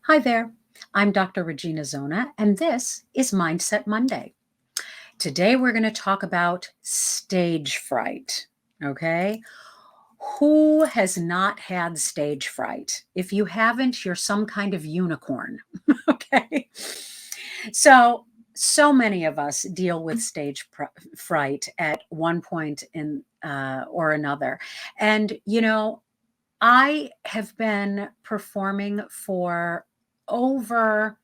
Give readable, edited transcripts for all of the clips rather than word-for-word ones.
Hi there, I'm Dr. Regina Zona, and this is Mindset Monday. Today we're going to talk about stage fright. Okay? Who has not had stage fright? If you haven't, you're some kind of unicorn. Okay? So many of us deal with stage fright at one point in or another. And, I have been performing for over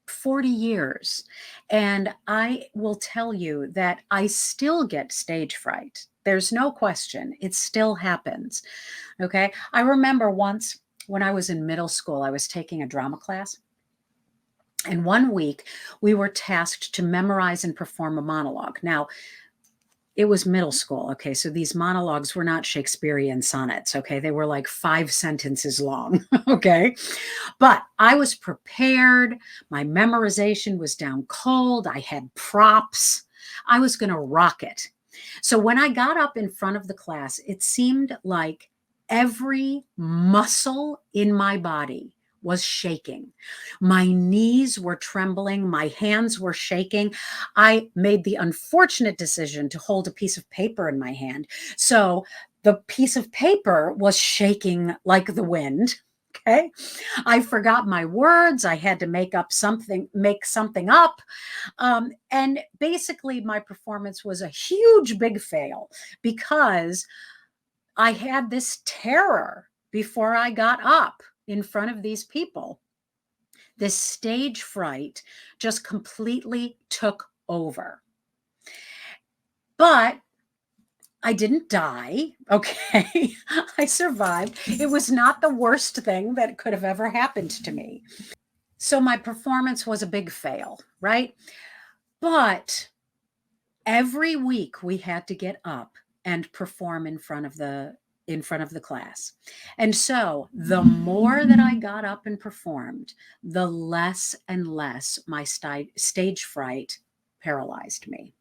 40 years. And I will tell you that I still get stage fright. There's no question. It still happens. Okay. I remember once when I was in middle school, I was taking a drama class. And one week we were tasked to memorize and perform a monologue. Now, it was middle school. Okay. So these monologues were not Shakespearean sonnets. Okay. They were like 5 sentences long. Okay. But I was prepared. My memorization was down cold. I had props. I was going to rock it. So when I got up in front of the class, it seemed like every muscle in my body was shaking. My knees were trembling. My hands were shaking. I made the unfortunate decision to hold a piece of paper in my hand. So the piece of paper was shaking like the wind. Okay. I forgot my words. I had to make something up. And basically, my performance was a huge, big fail because I had this terror before I got up in front of these people. This stage fright just completely took over. But I didn't die. Okay. I survived. It was not the worst thing that could have ever happened to me. So my performance was a big fail, right? But every week we had to get up and perform in front of the class. And so the more that I got up and performed, the less and less my stage fright paralyzed me.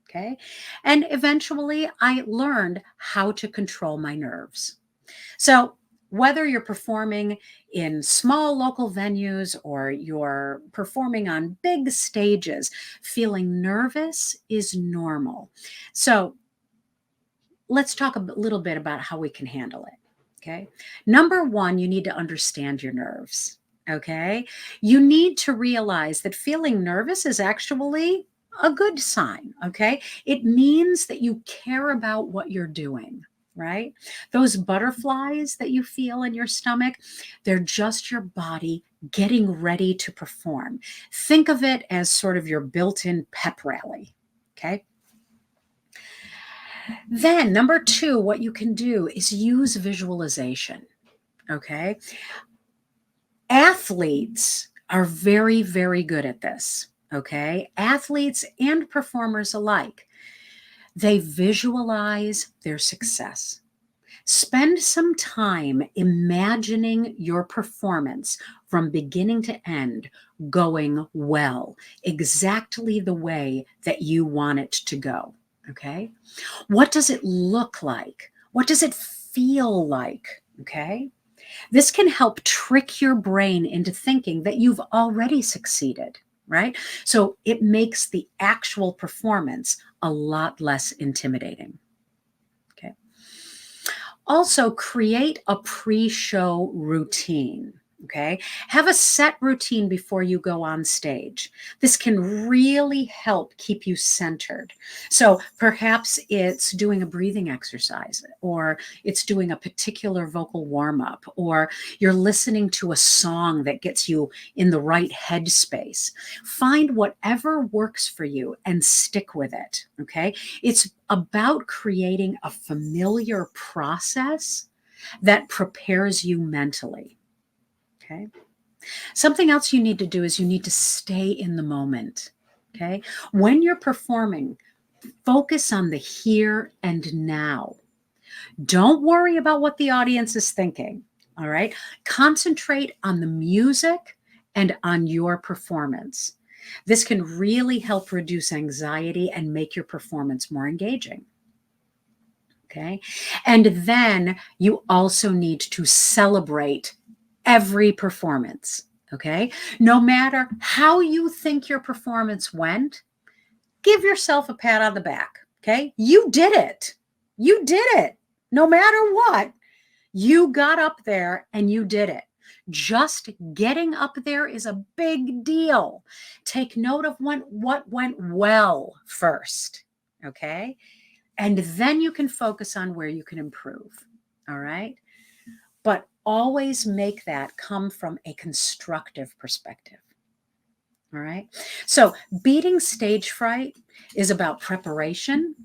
Okay. And eventually I learned how to control my nerves. So whether you're performing in small local venues or you're performing on big stages, feeling nervous is normal. So let's talk a little bit about how we can handle it. Okay. Number one, you need to understand your nerves. Okay. You need to realize that feeling nervous is actually a good sign. Okay. It means that you care about what you're doing, right? Those butterflies that you feel in your stomach, they're just your body getting ready to perform. Think of it as sort of your built in pep rally. Okay. Then, number two, what you can do is use visualization. Okay. Athletes are very, very good at this. Okay. Athletes and performers alike, they visualize their success. Spend some time imagining your performance from beginning to end going well, exactly the way that you want it to go. Okay. What does it look like? What does it feel like? Okay. This can help trick your brain into thinking that you've already succeeded, right? So it makes the actual performance a lot less intimidating. Okay. Also, create a pre show routine. Okay. Have a set routine before you go on stage. This can really help keep you centered. So perhaps it's doing a breathing exercise, or it's doing a particular vocal warm up, or you're listening to a song that gets you in the right headspace. Find whatever works for you and stick with it. Okay. It's about creating a familiar process that prepares you mentally. Okay. Something else you need to do is you need to stay in the moment. Okay. When you're performing, focus on the here and now. Don't worry about what the audience is thinking. All right. Concentrate on the music and on your performance. This can really help reduce anxiety and make your performance more engaging. Okay. And then you also need to celebrate every performance. Okay. No matter how you think your performance went, give yourself a pat on the back. Okay. You did it. You did it. No matter what, you got up there and you did it. Just getting up there is a big deal. Take note of what went well first. Okay. And then you can focus on where you can improve. All right. But always make that come from a constructive perspective. All right. So beating stage fright is about preparation,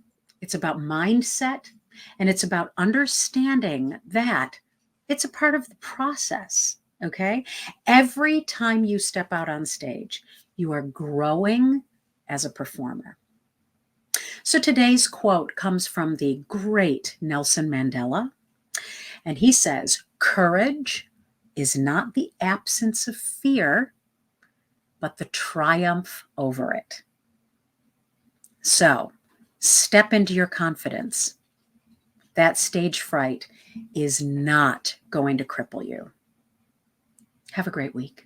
it's about mindset, and it's about understanding that it's a part of the process. Okay. Every time you step out on stage, you are growing as a performer. So today's quote comes from the great Nelson Mandela. And he says, courage is not the absence of fear, but the triumph over it. So step into your confidence. That stage fright is not going to cripple you. Have a great week.